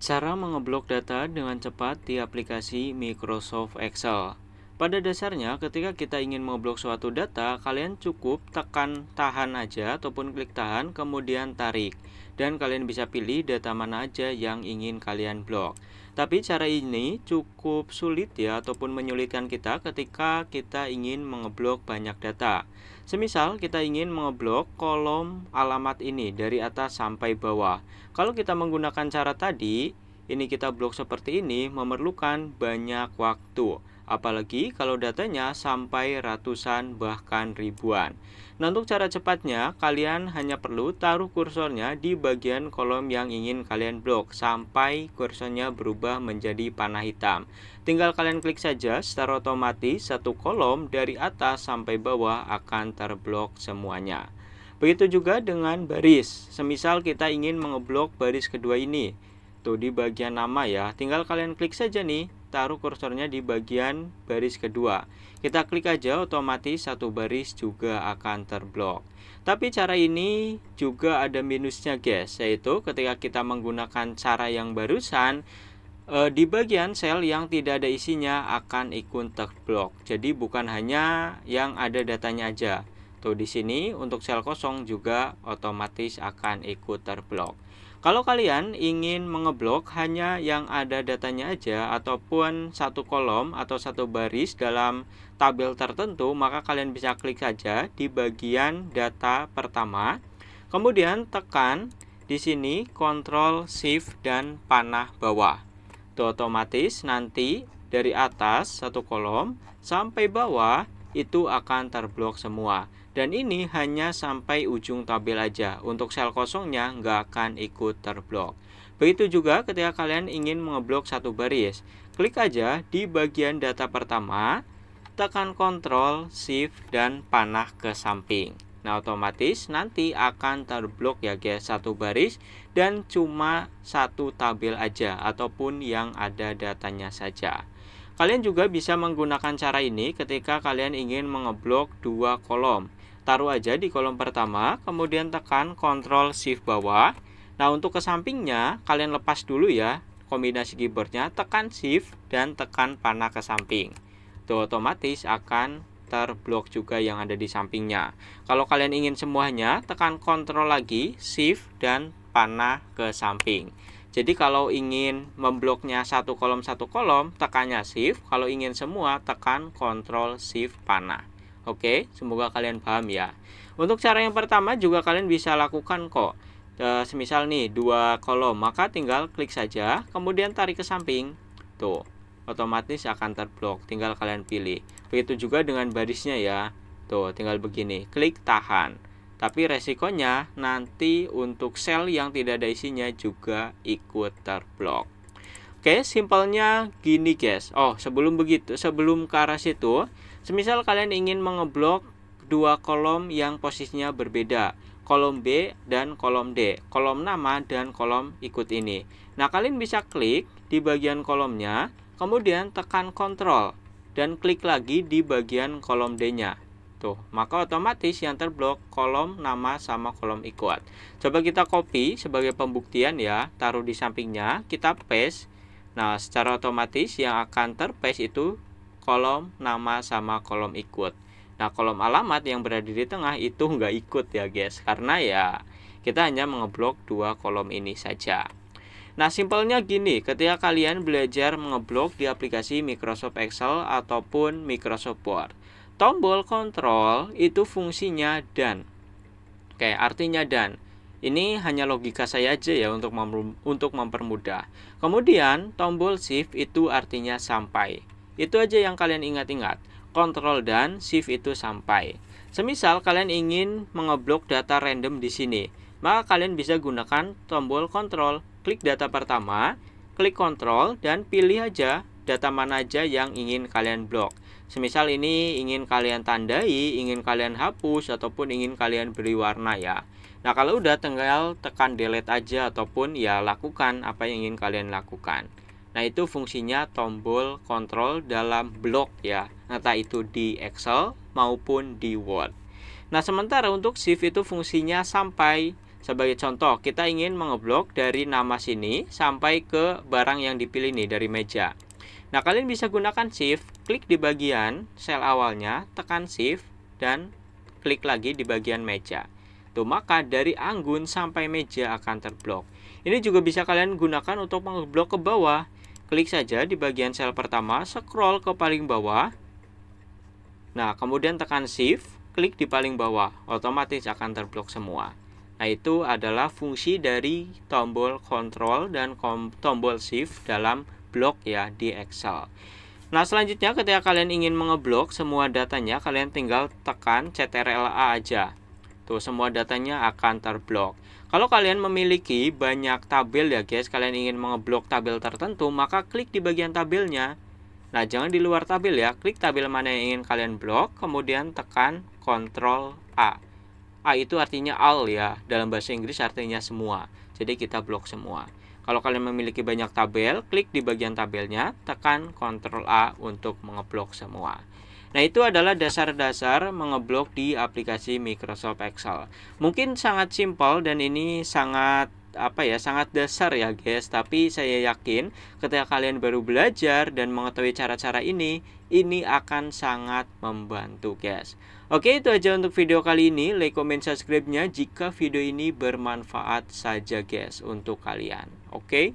Cara mengeblok data dengan cepat di aplikasi Microsoft Excel. Pada dasarnya, ketika kita ingin mengeblok suatu data, kalian cukup tekan tahan aja ataupun klik tahan, kemudian tarik. Dan kalian bisa pilih data mana aja yang ingin kalian blok. Tapi cara ini cukup sulit ya, ataupun menyulitkan kita ketika kita ingin mengeblok banyak data. Semisal kita ingin mengeblok kolom alamat ini dari atas sampai bawah. Kalau kita menggunakan cara tadi, ini kita blok seperti ini memerlukan banyak waktu. Apalagi kalau datanya sampai ratusan bahkan ribuan. Nah, untuk cara cepatnya, kalian hanya perlu taruh kursornya di bagian kolom yang ingin kalian blok sampai kursornya berubah menjadi panah hitam. Tinggal kalian klik saja, secara otomatis satu kolom dari atas sampai bawah akan terblok semuanya. Begitu juga dengan baris. Semisal kita ingin mengeblok baris kedua ini. Tuh di bagian nama ya, tinggal kalian klik saja nih, taruh kursornya di bagian baris kedua. Kita klik aja, otomatis satu baris juga akan terblok. Tapi cara ini juga ada minusnya guys, yaitu ketika kita menggunakan cara yang barusan, di bagian sel yang tidak ada isinya akan ikut terblok. Jadi bukan hanya yang ada datanya aja. Tuh di sini untuk sel kosong juga otomatis akan ikut terblok. Kalau kalian ingin mengeblok hanya yang ada datanya aja ataupun satu kolom atau satu baris dalam tabel tertentu, maka kalian bisa klik saja di bagian data pertama. Kemudian tekan di sini Ctrl Shift dan panah bawah. Tuh otomatis nanti dari atas satu kolom sampai bawah itu akan terblok semua. Dan ini hanya sampai ujung tabel aja. Untuk sel kosongnya nggak akan ikut terblok. Begitu juga ketika kalian ingin mengeblok satu baris. Klik aja di bagian data pertama, tekan Ctrl, Shift, dan panah ke samping. Nah, otomatis nanti akan terblok ya guys, satu baris dan cuma satu tabel aja ataupun yang ada datanya saja. Kalian juga bisa menggunakan cara ini ketika kalian ingin mengeblok dua kolom. Taruh aja di kolom pertama, kemudian tekan Ctrl Shift bawah. Nah, untuk ke sampingnya, kalian lepas dulu ya kombinasi keyboardnya, tekan Shift dan tekan panah ke samping. Tuh, otomatis akan terblok juga yang ada di sampingnya. Kalau kalian ingin semuanya, tekan Ctrl lagi, Shift dan panah ke samping. Jadi kalau ingin membloknya satu kolom, tekannya Shift. Kalau ingin semua, tekan Ctrl Shift panah. Oke, semoga kalian paham ya. Untuk cara yang pertama juga kalian bisa lakukan kok. Semisal nih dua kolom, maka tinggal klik saja, kemudian tarik ke samping. Tuh, otomatis akan terblok. Tinggal kalian pilih. Begitu juga dengan barisnya ya. Tuh, tinggal begini, klik tahan. Tapi resikonya nanti untuk sel yang tidak ada isinya juga ikut terblok. Oke, simpelnya gini guys. Oh, sebelum ke arah situ, semisal kalian ingin mengeblok dua kolom yang posisinya berbeda, kolom B dan kolom D, kolom nama dan kolom ikut ini. Nah, kalian bisa klik di bagian kolomnya, kemudian tekan Ctrl dan klik lagi di bagian kolom D-nya. Tuh, maka otomatis yang terblok kolom nama sama kolom ikut. Coba kita copy sebagai pembuktian ya, taruh di sampingnya, kita paste. Nah, secara otomatis yang akan terpaste itu kolom nama sama kolom ikut. Nah, kolom alamat yang berada di tengah itu nggak ikut ya guys, karena ya kita hanya mengeblok dua kolom ini saja. Nah, simpelnya gini, ketika kalian belajar mengeblok di aplikasi Microsoft Excel ataupun Microsoft Word, tombol kontrol itu fungsinya dan. Oke, artinya dan. Ini hanya logika saya aja ya untuk mempermudah. Kemudian tombol shift itu artinya sampai. Itu aja yang kalian ingat-ingat. Kontrol dan shift itu sampai. Semisal kalian ingin mengeblok data random di sini, maka kalian bisa gunakan tombol kontrol. Klik data pertama, klik kontrol dan pilih aja data mana aja yang ingin kalian blok. Semisal ini ingin kalian tandai, ingin kalian hapus ataupun ingin kalian beri warna ya. Nah, kalau udah tinggal tekan delete aja ataupun ya lakukan apa yang ingin kalian lakukan. Nah, itu fungsinya tombol kontrol dalam blok ya, entah itu di Excel maupun di Word. Nah, sementara untuk shift itu fungsinya sampai. Sebagai contoh, kita ingin mengeblok dari nama sini sampai ke barang yang dipilih nih dari meja. Nah, kalian bisa gunakan shift, klik di bagian sel awalnya, tekan shift, dan klik lagi di bagian meja. Tuh, maka dari Anggun sampai meja akan terblok. Ini juga bisa kalian gunakan untuk mengeblok ke bawah. Klik saja di bagian sel pertama, scroll ke paling bawah. Nah, kemudian tekan shift, klik di paling bawah, otomatis akan terblok semua. Nah, itu adalah fungsi dari tombol control dan tombol shift dalam blok ya di Excel. Nah, selanjutnya ketika kalian ingin mengeblok semua datanya, kalian tinggal tekan CTRL-A aja. Tuh, semua datanya akan terblok. Kalau kalian memiliki banyak tabel ya guys, kalian ingin mengeblok tabel tertentu, maka klik di bagian tabelnya. Nah, jangan di luar tabel ya, klik tabel mana yang ingin kalian blok, kemudian tekan Ctrl A. A itu artinya all ya, dalam bahasa Inggris artinya semua. Jadi kita blok semua. Kalau kalian memiliki banyak tabel, klik di bagian tabelnya, tekan Ctrl A untuk mengeblok semua. Nah, itu adalah dasar-dasar mengeblok di aplikasi Microsoft Excel. Mungkin sangat simpel dan ini sangat sangat dasar ya guys, tapi saya yakin ketika kalian baru belajar dan mengetahui cara-cara ini akan sangat membantu guys. Oke, itu aja untuk video kali ini. Like, comment, subscribe-nya jika video ini bermanfaat saja guys untuk kalian. Oke.